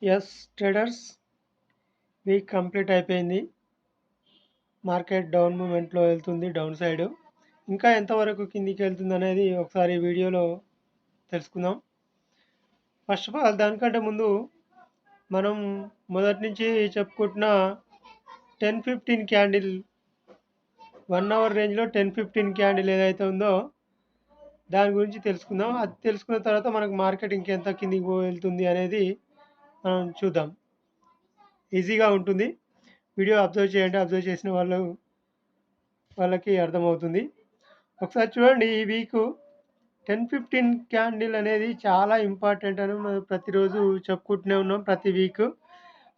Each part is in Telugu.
ఎస్ ట్రేడర్స్, వీక్ కంప్లీట్ అయిపోయింది. మార్కెట్ డౌన్ మూమెంట్లో వెళ్తుంది, డౌన్ సైడ్. ఇంకా ఎంతవరకు కిందికి వెళ్తుంది అనేది ఒకసారి వీడియోలో తెలుసుకుందాం. ఫస్ట్ ఆఫ్ ఆల్ దానికంటే ముందు మనం మొదటి నుంచి చెప్పుకుంటున్న 10-15 క్యాండిల్ 1 అవర్ రేంజ్లో 10-15 క్యాండిల్ ఏదైతే ఉందో దాని గురించి తెలుసుకుందాం. అది తెలుసుకున్న తర్వాత మనకు మార్కెట్ ఇంకెంత కిందికి వెళ్తుంది అనేది మనం చూద్దాం. ఈజీగా ఉంటుంది. వీడియో అబ్జర్వ్ చేయండి, అబ్జర్వ్ చేసిన వాళ్ళకి అర్థమవుతుంది. ఒకసారి చూడండి, ఈ వీక్ 10-15 క్యాండిల్ అనేది చాలా ఇంపార్టెంట్ అని మనం ప్రతిరోజు చెప్పుకుంటూనే ఉన్నాం. ప్రతి వీక్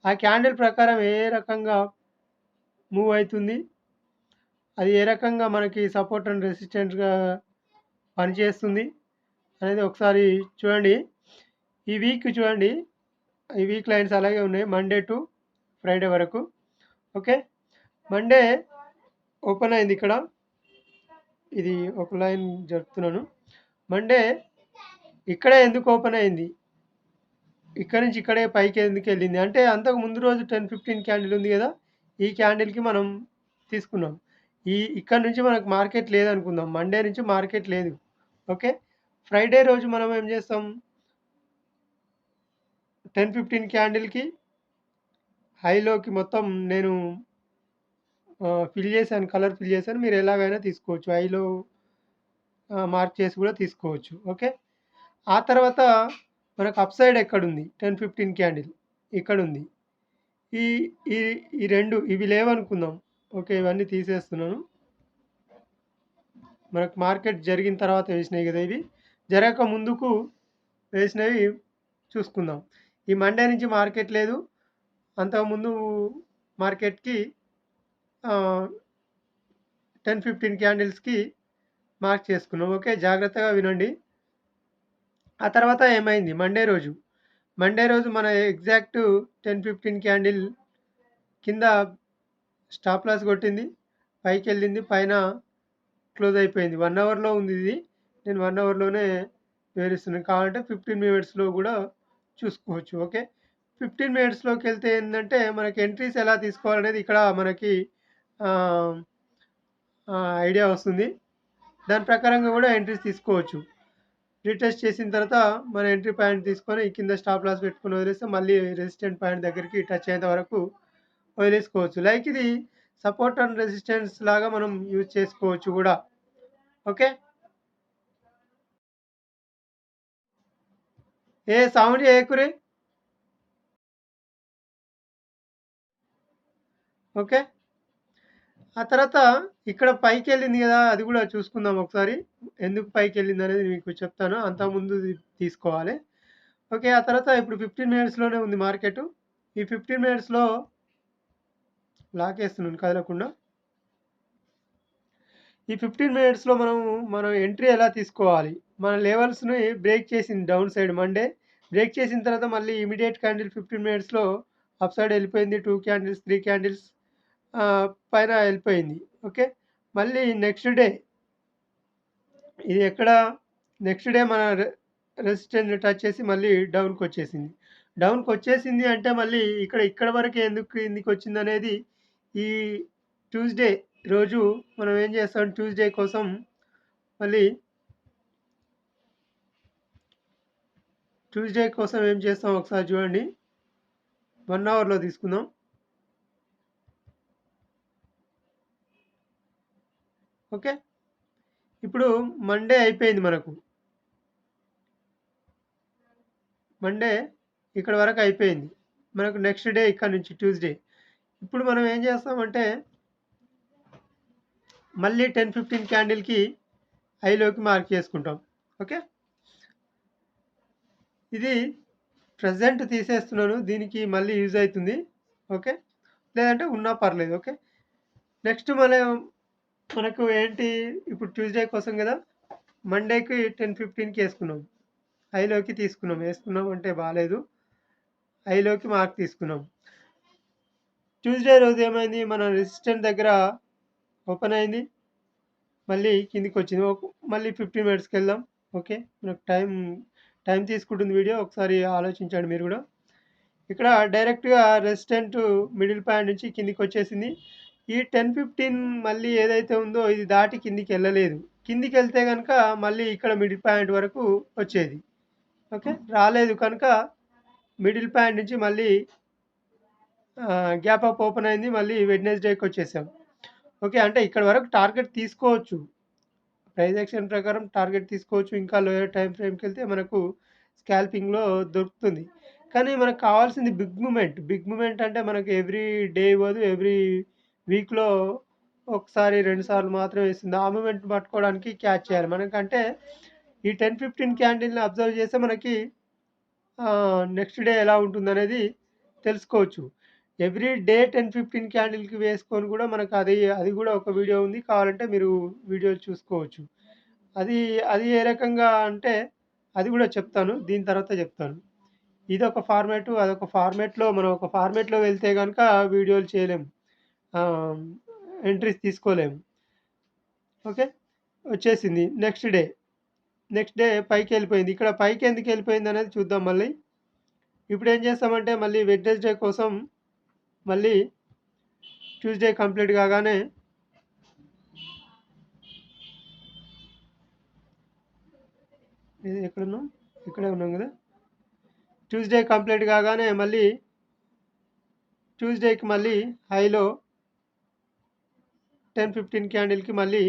ఆ క్యాండిల్ ప్రకారం ఏ రకంగా మూవ్ అవుతుంది, అది ఏ రకంగా మనకి సపోర్ట్ అండ్ రెసిస్టెంట్గా పనిచేస్తుంది అనేది ఒకసారి చూడండి. ఈ వీక్ చూడండి, ఈ వీక్ లైన్స్ అలాగే ఉన్నాయి, మండే టు ఫ్రైడే వరకు. ఓకే, మండే ఓపెన్ అయింది. ఇక్కడ ఇది ఒక లైన్ జరుపుతున్నాను. మండే ఇక్కడే ఎందుకు ఓపెన్ అయింది, ఇక్కడ నుంచి ఇక్కడే పైకి ఎందుకు వెళ్ళింది అంటే, అంతకు ముందు రోజు 10-15 క్యాండిల్ ఉంది కదా, ఈ క్యాండిల్కి మనం తీసుకున్నాం. ఇక్కడ నుంచి మనకు మార్కెట్ లేదనుకుందాం, మండే నుంచి మార్కెట్ లేదు. ఓకే, ఫ్రైడే రోజు మనం ఏం చేస్తాం, 10-15 క్యాండిల్కి హైలోకి మొత్తం నేను ఫిల్ చేశాను, కలర్ ఫిల్ చేశాను. మీరు ఎలాగైనా తీసుకోవచ్చు, హైలో మార్క్ చేసి కూడా తీసుకోవచ్చు. ఓకే, ఆ తర్వాత మనకు అప్ సైడ్ ఎక్కడుంది, 10-15 క్యాండిల్ ఇక్కడ ఉంది. ఈ ఈ ఈ రెండు ఇవి లేవనుకుందాం. ఓకే, ఇవన్నీ తీసేస్తున్నాను. మనకు మార్కెట్ జరిగిన తర్వాత వేసినాయి కదా, ఇవి జరగక ముందుకు వేసినవి చూసుకుందాం. ఈ మండే నుంచి మార్కెట్ లేదు, అంతకుముందు మార్కెట్కి 10-15 క్యాండిల్స్కి మార్క్ చేసుకున్నాం. ఓకే, జాగ్రత్తగా వినండి. ఆ తర్వాత ఏమైంది, మండే రోజు మన ఎగ్జాక్ట్ 10-15 క్యాండిల్ కింద స్టాప్ లాస్ కొట్టింది, పైకి వెళ్ళింది, పైన క్లోజ్ అయిపోయింది. 1 అవర్లో ఉంది ఇది, నేను 1 అవర్లోనే వివరిస్తున్నాను. కావాలంటే 15 మినిట్స్లో కూడా చూసుకోవచ్చు. ఓకే, 15 మినిట్స్లోకి వెళ్తే ఏంటంటే మనకి ఎంట్రీస్ ఎలా తీసుకోవాలనేది ఇక్కడ మనకి ఐడియా వస్తుంది. దాని ప్రకారంగా కూడా ఎంట్రీస్ తీసుకోవచ్చు. రీటెస్ట్ చేసిన తర్వాత మన ఎంట్రీ పాయింట్ తీసుకొని కింద స్టాప్ లాస్ పెట్టుకుని వదిలేస్తే మళ్ళీ రెసిస్టెంట్ పాయింట్ దగ్గరికి టచ్ అయ్యేంత వరకు వదిలేసుకోవచ్చు. లైక్ ఇది సపోర్ట్ అండ్ రెసిస్టెన్స్ లాగా మనం యూజ్ చేసుకోవచ్చు కూడా. ఓకే, ఏ సౌండ్ చేయకురే. ఓకే, ఆ తర్వాత ఇక్కడ పైకి వెళ్ళింది కదా, అది కూడా చూసుకుందాం ఒకసారి. ఎందుకు పైకి వెళ్ళింది అనేది మీకు చెప్తాను, అంతకుముందు తీసుకోవాలి. ఓకే, ఆ తర్వాత ఇప్పుడు 15 మినిట్స్లోనే ఉంది మార్కెట్. ఈ 15 మినిట్స్లో లాక్ వేస్తున్నాను కదలకుండా. ఈ 15 మినిట్స్లో మనం ఎంట్రీ ఎలా తీసుకోవాలి, మన లెవెల్స్ని బ్రేక్ చేసింది డౌన్ సైడ్ మండే. బ్రేక్ చేసిన తర్వాత మళ్ళీ ఇమీడియట్ క్యాండిల్ 15 మినిట్స్లో అప్ సైడ్ వెళ్ళిపోయింది. 2 క్యాండిల్స్ 3 క్యాండిల్స్ పైన వెళ్ళిపోయింది. ఓకే, మళ్ళీ నెక్స్ట్ డే ఇది ఎక్కడ, నెక్స్ట్ డే మన రెసిస్టెంట్ టచ్ చేసి మళ్ళీ డౌన్కి వచ్చేసింది అంటే మళ్ళీ ఇక్కడ వరకు ఎందుకు వచ్చింది అనేది ఈ ట్యూస్డే రోజు మనం ఏం చేస్తాం, ట్యూస్డే కోసం ఏం చేస్తాం ఒకసారి చూడండి. 1 అవర్లో తీసుకుందాం. ఓకే, ఇప్పుడు మండే అయిపోయింది, మండే ఇక్కడ వరకు అయిపోయింది. మనకు నెక్స్ట్ డే ఇక్కడ నుంచి ట్యూస్డే. ఇప్పుడు మనం ఏం చేస్తామంటే మళ్ళీ 10-15 క్యాండిల్కి హైలోకి మార్క్ చేసుకుంటాం. ఓకే, ఇది ప్రజెంట్ తీసేస్తున్నాను, దీనికి మళ్ళీ యూజ్ అవుతుంది. ఓకే, లేదంటే ఉన్నా పర్లేదు. ఓకే, నెక్స్ట్ మనకు ఏంటి, ఇప్పుడు ట్యూస్డే కోసం కదా, మండేకి 10-15కి వేసుకున్నాం, హైలోకి వేసుకున్నాం అంటే బాగాలేదు, హైలోకి మార్క్ తీసుకున్నాం. ట్యూస్డే రోజు ఏమైంది, మన రెసిస్టెంట్ దగ్గర ఓపెన్ అయింది, మళ్ళీ కిందికి వచ్చింది. మళ్ళీ 15 మినిట్స్కి వెళ్దాం. ఓకే, మనకు టైం తీసుకుంటుంది వీడియో, ఒకసారి ఆలోచించండి మీరు కూడా. ఇక్కడ డైరెక్ట్‌గా రెసిస్టెంట్ మిడిల్ పాయింట్ నుంచి కిందికొచ్చేసింది. ఈ 10, 15 మళ్ళీ ఏదైతే ఉందో ఇది దాటి కిందికెళ్ళలేదు. కిందికెళ్తే గనక మళ్ళీ ఇక్కడ మిడిల్ పాయింట్ వరకు వచ్చేది. ఓకే. రాలేదు కనుక మిడిల్ పాయింట్ నుంచి మళ్ళీ గ్యాప్ అప్ ఓపెన్ అయింది. మళ్ళీ వెడ్నెస్‌డేకొచ్చేసాం. ఓకే. అంటే ఇక్కడ వరకు టార్గెట్ తీసుకోవచ్చు. ప్రైస్ యాక్షన్ ప్రకారం టార్గెట్ తీసుకోవచ్చు. ఇంకా లోయర్ టైమ్ ఫ్రేమ్‌కెళ్తే మనకు స్కాల్పింగ్‌లో దొరుకుతుంది. కానీ మనకు కావాల్సింది బిగ్ మూవ్‌మెంట్. బిగ్ మూవ్‌మెంట్ అంటే మనకు ఎవ్రీ డే ఇవ్వదు. ఎవ్రీ వీక్‌లో ఒకసారి, 2 సార్లు మాత్రమే ఇస్తుంది. ఆ మూవ్‌మెంట్ పట్టుకోవడానికి క్యాచ్ చేయాలి. మనకంటే ఈ 10, 15 క్యాండిల్‌ని అబ్జర్వ్ చేస్తే మనకి నెక్స్ట్ డే ఎలా ఉంటుందనేది తెలుసుకోవచ్చు. ఎవ్రీ డే 10, 15 క్యాండిల్‌కి వేసుకొని కూడా మనకు అది కూడా ఒక వీడియో ఉంది. కావాలంటే మీరు వీడియో చూసుకోవచ్చు. అది అది ఏ రకంగా అంటే అది కూడా చెప్తాను. దీని తర్వాత చెప్తాను. ఇదొక ఫార్మాటు, అదొక ఫార్మాట్‌లో మనం ఒక ఫార్మాట్‌లో వెళ్తే గనక వీడియోలు చేయలేము. ఆహ్, ఎంట్రీస్ తీసుకోలేము. ఓకే. వచ్చేసింది. నెక్స్ట్ డే పైకెళ్ళిపోయింది. ఇక్కడ పైకెందుకెళ్ళిపోయిందనేది చూద్దాం మళ్ళీ. ఇప్పుడేం చేస్తామంటే మళ్ళీ వెడ్నెస్‌డే కోసం మళ్ళీ ట్యూస్‌డే కంప్లీట్ కాగానే ఎక్కడున్నాం? ఇక్కడే ఉన్నాం గదా! ట్యూస్‌డే కంప్లీట్ కాగానే మళ్ళీ ట్యూస్‌డేకి మళ్ళీ హైలో 10, 15 క్యాండిల్‌కి మళ్ళీ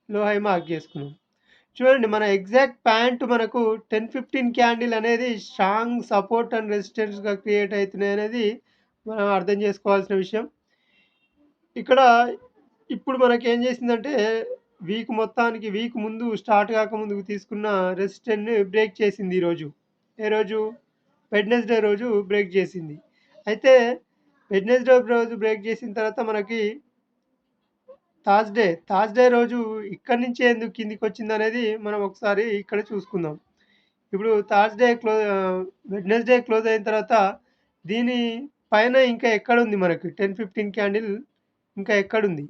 లో హై మార్క్ చేసుకున్నాం. చూడండి మన ఎగ్జాక్ట్ ప్యాంట్ మనకు 10, 15 క్యాండిల్ అనేది స్ట్రాంగ్ సపోర్ట్ అండ్ రెసిస్టెన్స్‌గా క్రియేట్ అయితున్నాయనేది మనం అర్థం చేసుకోవాల్సిన విషయం. ఇక్కడ ఇప్పుడు మనకేం చేసిందంటే వీక్ ముందు స్టార్ట్ కాకముందుకు తీసుకున్న రెసిస్టెన్స్‌ని బ్రేక్ చేసింది ఈరోజు. ఏ రోజు? వెడ్నెస్‌డే రోజు బ్రేక్ చేసింది. అయితే వెడ్నెస్‌డే రోజు బ్రేక్ చేసిన తర్వాత మనకి థర్స్‌డే రోజు ఇక్కడి నుంచే ఎందుకు కిందికొచ్చిందనేది మనం ఒకసారి ఇక్కడ చూసుకుందాం. ఇప్పుడు వెడ్నెస్‌డే క్లోజ్ అయిన తర్వాత దీని పైన ఇంకా ఎక్కడుంది మనకి 10, 15 క్యాండిల్ ఇంకా ఎక్కడుంది?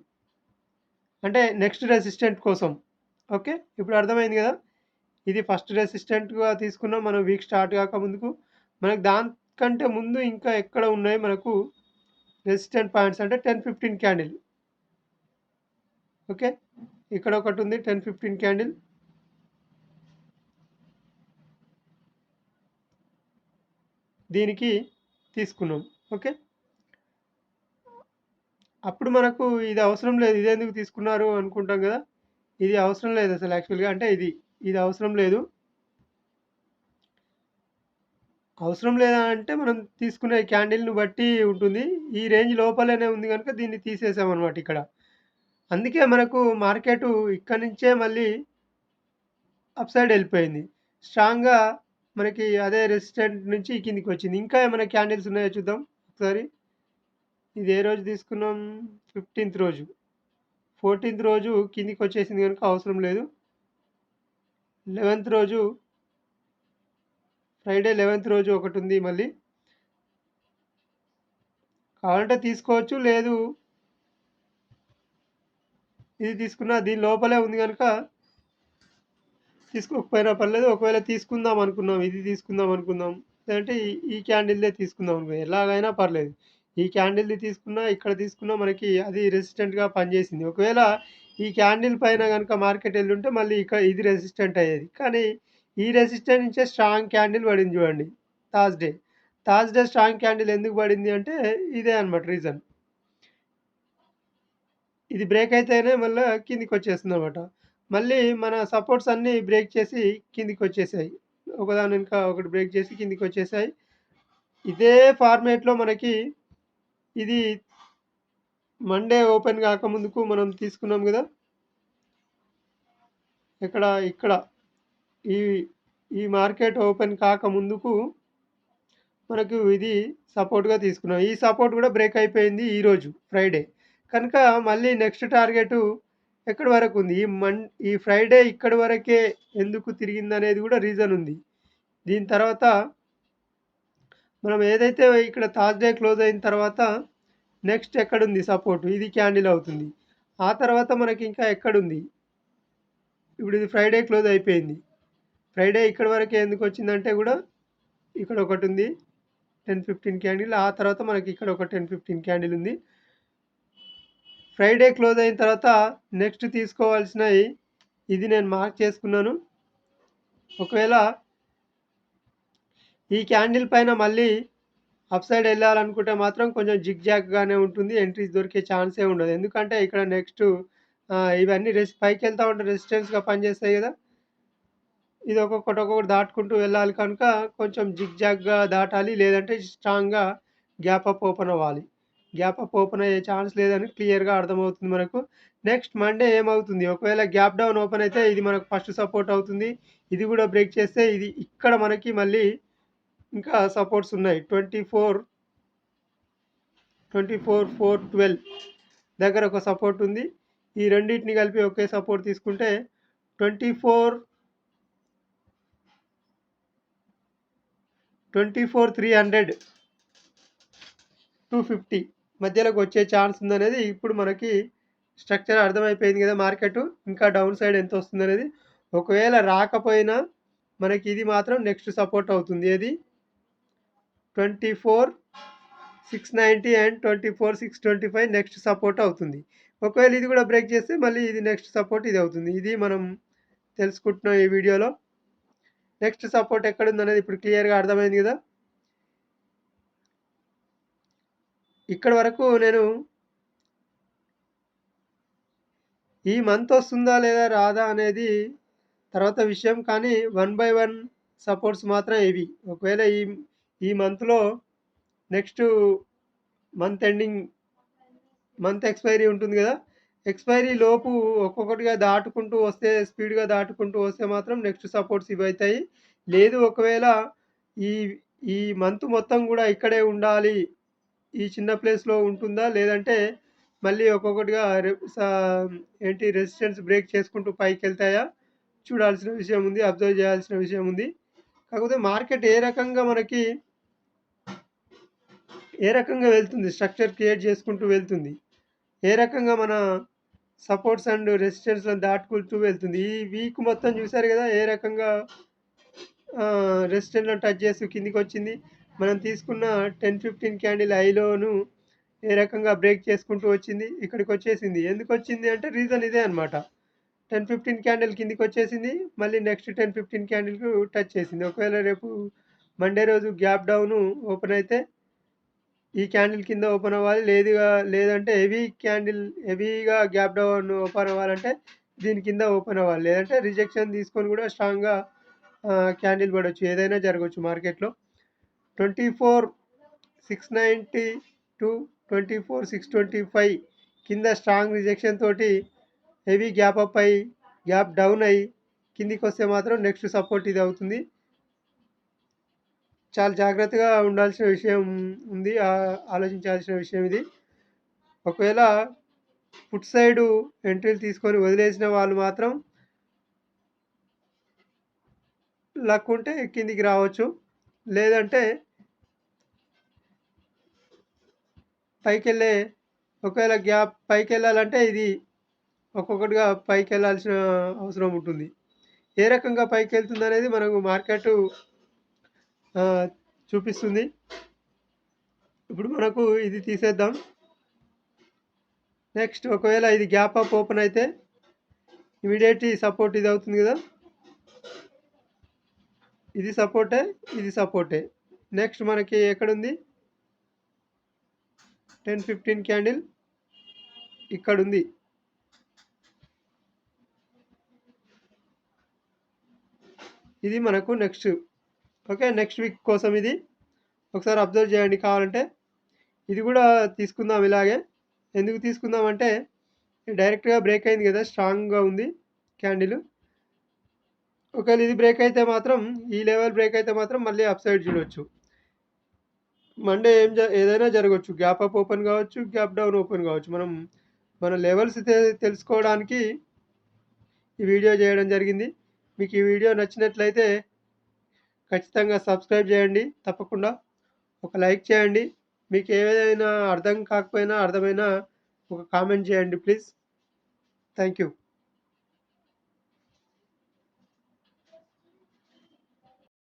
అంటే నెక్స్ట్ రెసిస్టెంట్ కోసం. ఓకే. ఇప్పుడు అర్థమైంది గదా! ఇది ఫస్ట్ రెసిస్టెంట్‌గా తీసుకున్నాం మనం వీక్ స్టార్ట్ కాకముందుకు. మనకు దానికంటే ముందు ఇంకా ఎక్కడ ఉన్నాయి మనకు రెసిస్టెంట్ పాయింట్స్ అంటే 10, 15 క్యాండిల్. ఓకే. ఇక్కడ ఒకటుంది 10, 15 క్యాండిల్. దీనికి తీసుకున్నాం. ఓకే. అప్పుడు మనకు ఇది అవసరం లేదు. ఇదెందుకు తీసుకున్నారు అనుకుంటాం గదా! ఇది అవసరం లేదసలు యాక్చువల్‌గా. అంటే ఇది అవసరం లేదు. అవసరం లేదా అంటే మనం తీసుకునే క్యాండిల్‌ని బట్టి ఉంటుంది. ఈ రేంజ్ లోపలనే ఉంది గనుక దీన్ని తీసేసామనమాట ఇక్కడ. అందుకే మనకు మార్కెటు ఇక్కడి నుంచే మళ్ళీ అప్ సైడ్ ఎళ్ళిపోయింది. స్ట్రాంగ్‌గా మనకి అదే రెసిస్టెంట్ నుంచి కిందికొచ్చింది. ఇంకా ఏమైనా క్యాండిల్స్ ఉన్నాయో చూద్దాం ఒకసారి. ఇది ఏ రోజు తీసుకున్నాం? 15థ్ రోజు. 14థ్ రోజు కిందికొచ్చేసింది గనుక అవసరం లేదు. 11థ్ రోజు ఫ్రైడే 11థ్ రోజు ఒకటుంది మళ్ళీ. కావాలంటే తీసుకోవచ్చు. లేదు ఇది తీసుకున్నా దీని లోపలే ఉంది గనుక తీసుకోకపోయినా పర్లేదు. ఒకవేళ తీసుకుందాం అనుకున్నాం. ఇది తీసుకుందాం అనుకుందాం. లేదంటే ఈ క్యాండిల్‌దే తీసుకుందాం అనుకో ఎలాగైనా పర్లేదు. ఈ క్యాండిల్‌ది తీసుకున్నా, ఇక్కడ తీసుకున్నా మనకి అది రెసిస్టెంట్‌గా పనిచేసింది. ఒకవేళ ఈ క్యాండిల్ పైన గనుక మార్కెట్ ఎళ్ళుంటే మళ్ళీ ఇది రెసిస్టెంట్ అయ్యేది. కానీ ఈ రెసిస్టెంట్ నుంచే స్ట్రాంగ్ క్యాండిల్ పడింది చూడండి. థర్స్‌డే. థర్స్‌డే స్ట్రాంగ్ క్యాండిల్ ఎందుకు పడింది అంటే ఇదే అన్నమాట రీజన్. ఇది బ్రేక్ అయితేనే మళ్ళా కిందికొచ్చేస్తుందనమాట. మళ్ళీ మన సపోర్ట్స్ అన్నీ బ్రేక్ చేసి కిందికొచ్చేసాయి. ఒకదాని వెనుక ఒకటి బ్రేక్ చేసి కిందికొచ్చేసాయి. ఇదే ఫార్మాట్‌లో మనకి ఇది మండే ఓపెన్ కాకముందుకు మనం తీసుకున్నాం గదా! ఇక్కడ ఈ ఈ మార్కెట్ ఓపెన్ కాకముందుకు మనకు ఇది సపోర్ట్‌గా తీసుకున్నాం. ఈ సపోర్ట్ కూడా బ్రేక్ అయిపోయింది ఈరోజు ఫ్రైడే. కనుక మళ్ళీ నెక్స్ట్ టార్గెటు ఎక్కడి వరకుంది? ఈ ఫ్రైడే ఇక్కడి వరకే ఎందుకు తిరిగిందనేది కూడా రీజన్ ఉంది. దీని తర్వాత మనం ఏదైతే ఇక్కడ థర్స్‌డే క్లోజ్ అయిన తర్వాత నెక్స్ట్ ఎక్కడుంది సపోర్ట్? ఇది క్యాండిల్ అవుతుంది. ఆ తర్వాత మనకి ఇంకా ఎక్కడుంది? ఇప్పుడు ఇది ఫ్రైడే క్లోజ్ అయిపోయింది. ఫ్రైడే ఇక్కడి వరకే ఎందుకొచ్చిందంటే కూడా ఇక్కడ ఒకటుంది. 10, 15 క్యాండిల్. ఆ తర్వాత మనకి ఇక్కడ ఒక 10, 15 క్యాండిల్ ఉంది. ఫ్రైడే క్లోజ్ అయిన తర్వాత నెక్స్ట్ తీసుకోవాల్సినవి ఇది నేను మార్క్ చేసుకున్నాను. ఒకవేళ ఈ క్యాండిల్ పైన మళ్ళీ అప్ సైడ్ వెళ్ళాలనుకుంటే మాత్రం కొంచెం జిగ్‌జాగ్‌గానే ఉంటుంది. ఎంట్రీస్ దొరికే ఛాన్సే ఉండదు. ఎందుకంటే ఇక్కడ నెక్స్ట్ ఇవన్నీ పైకి వెళ్తా ఉంటే రెసిస్టెన్స్‌గా పనిచేస్తాయి కదా! ఇది ఒక్కొక్కటి దాటుకుంటూ వెళ్ళాలి కనుక కొంచెం జిగ్‌జాగ్‌గా దాటాలి. లేదంటే స్ట్రాంగ్‌గా గ్యాప్ అప్ ఓపెన్ అవ్వాలి. గ్యాప్ అప్ ఓపెన్ అయ్యే ఛాన్స్ లేదని క్లియర్‌గా అర్థమవుతుంది మనకు. నెక్స్ట్ మండే ఏమవుతుంది? ఒకవేళ గ్యాప్ డౌన్ ఓపెన్ అయితే ఇది మనకు ఫస్ట్ సపోర్ట్ అవుతుంది. ఇది కూడా బ్రేక్ చేస్తే ఇది ఇక్కడ మనకి మళ్ళీ ఇంకా సపోర్ట్స్ ఉన్నాయి. 24,412 దగ్గర ఒక సపోర్ట్ ఉంది. ఈ రెండిటిని కలిపి ఒకే సపోర్ట్ తీసుకుంటే 24,300 250 మధ్యలోకి వచ్చే ఛాన్స్ ఉందనేది ఇప్పుడు మనకి స్ట్రక్చర్ అర్థమైపోయింది కదా! మార్కెట్ ఇంకా డౌన్ సైడ్ ఎంత వస్తుందనేది. ఒకవేళ రాకపోయినా మనకి ఇది మాత్రం నెక్స్ట్ సపోర్ట్ అవుతుంది. ఏది 24,690 అండ్ 24,625 నెక్స్ట్ సపోర్ట్ అవుతుంది. ఒకవేళ ఇది కూడా బ్రేక్ చేస్తే మళ్ళీ ఇది నెక్స్ట్ సపోర్ట్ ఇది అవుతుంది. ఇది మనం తెలుసుకుంటున్నాం ఈ వీడియోలో. నెక్స్ట్ సపోర్ట్ ఎక్కడుందనేది ఇప్పుడు క్లియర్‌గా అర్థమైంది కదా! ఇక్కడి వరకు నేను ఈ మంత్ వస్తుందా లేదా రాదా అనేది తర్వాత విషయం. కానీ 1 బై 1 సపోర్ట్స్ మాత్రం ఇవి. ఒకవేళ ఈ మంత్‌లో next month ending month expiry ఉంటుంది కదా! ఎక్స్‌పైరీ లోపు ఒక్కొక్కటిగా దాటుకుంటూ వస్తే స్పీడ్‌గా దాటుకుంటూ వస్తే మాత్రం నెక్స్ట్ సపోర్ట్స్ ఇవైతాయి. లేదు ఒకవేళ ఈ ఈ మంత్ మొత్తం కూడా ఇక్కడే ఉండాలి. ఈ చిన్న ప్లేస్‌లో ఉంటుందా? లేదంటే మళ్ళీ ఒక్కొక్కటిగా రెసిస్టెన్స్ బ్రేక్ చేసుకుంటూ పైకెళ్తాయా? చూడాల్సిన విషయం ఉంది. అబ్జర్వ్ చేయాల్సిన విషయం ఉంది. కాకపోతే మార్కెట్ ఏ రకంగా వెళ్తుంది, స్ట్రక్చర్ క్రియేట్ చేసుకుంటూ వెళ్తుంది. ఏ రకంగా మన సపోర్ట్స్ అండ్ రెసిస్టెన్స్‌లను దాటుకుంటూ వెళ్తుంది. ఈ వీక్ మొత్తం చూసారు కదా! ఏ రకంగా రెసిస్టెన్స్‌లను టచ్ చేస్తూ కిందికొచ్చింది. మనం తీసుకున్న 10, 15 క్యాండిల్ హైలోను ఏ రకంగా బ్రేక్ చేసుకుంటూ వచ్చింది. ఇక్కడికొచ్చేసింది. ఎందుకొచ్చింది అంటే రీజన్ ఇదే అనమాట. 10, 15 క్యాండిల్ కిందికొచ్చేసింది. మళ్ళీ నెక్స్ట్ 10, 15 క్యాండిల్‌కు టచ్ చేసింది. ఒకవేళ రేపు మండే రోజు గ్యాప్ డౌను ఓపెన్ అయితే ఈ క్యాండిల్ కింద ఓపెన్ అవ్వాలి. లేదంటే హెవీగా గ్యాప్ డౌన్ ఓపెన్ అవ్వాలంటే దీని కింద ఓపెన్ అవ్వాలి. లేదంటే రిజెక్షన్ తీసుకొని కూడా స్ట్రాంగ్‌గా క్యాండిల్ పడొచ్చు. ఏదైనా జరగొచ్చు మార్కెట్‌లో. 24,690 టు 24,625 కింద స్ట్రాంగ్ రిజెక్షన్ తోటి హెవీ గ్యాప్ అప్ అయ్యి గ్యాప్ డౌన్ అయ్యి కిందికొస్తే మాత్రం నెక్స్ట్ సపోర్ట్ ఇది అవుతుంది. చాలా జాగ్రత్తగా ఉండాల్సిన విషయం ఉంది. ఆలోచించాల్సిన విషయం ఇది. ఒకవేళ ఫుట్ సైడు ఎంట్రీలు తీసుకొని వదిలేసిన వాళ్ళు మాత్రం లక్ ఉంటే కిందికి రావచ్చు. లేదంటే ఒకవేళ గ్యాప్ పైకెళ్ళాలంటే ఇది ఒక్కొక్కటిగా పైకెళ్ళాల్సిన అవసరం ఉంటుంది. ఏ రకంగా పైకెళ్తుందనేది మనకు మార్కెట్ చూపిస్తుంది. ఇప్పుడు మనకు ఇది తీసేద్దాం. నెక్స్ట్ ఒకవేళ ఇది గ్యాప్ అప్ ఓపెన్ అయితే ఇమీడియట్‌లీ సపోర్ట్ ఇది అవుతుంది కదా! ఇది సపోర్టే. నెక్స్ట్ మనకి ఎక్కడుంది? 10, 15 క్యాండిల్ ఇక్కడుంది. ఇది మనకు నెక్స్ట్. ఓకే. నెక్స్ట్ వీక్ కోసం ఇది. ఒకసారి అబ్జర్వ్ చేయండి కావాలంటే. ఇది కూడా తీసుకుందాం ఇలాగే. ఎందుకు తీసుకుందామంటే డైరెక్ట్‌గా బ్రేక్ అయింది కదా! స్ట్రాంగ్‌గా ఉంది క్యాండిల్. ఒకవేళ ఇది బ్రేక్ అయితే మాత్రం ఈ లెవెల్ బ్రేక్ అయితే మాత్రం మళ్ళీ అప్ సైడ్ చూడొచ్చు. మండే ఏదైనా జరగొచ్చు. గ్యాప్ అప్ ఓపెన్ కావచ్చు, గ్యాప్ డౌన్ ఓపెన్ కావచ్చు. మన లెవెల్స్ తెలుసుకోవడానికి ఈ వీడియో చేయడం జరిగింది. మీకు ఈ వీడియో నచ్చినట్లయితే ఖచ్చితంగా సబ్స్క్రైబ్ చేయండి. తప్పకుండా ఒక లైక్ చేయండి. మీకు ఏదైనా అర్థం కాకపోయినా, అర్థమైనా ఒక కామెంట్ చేయండి ప్లీజ్. Thank you.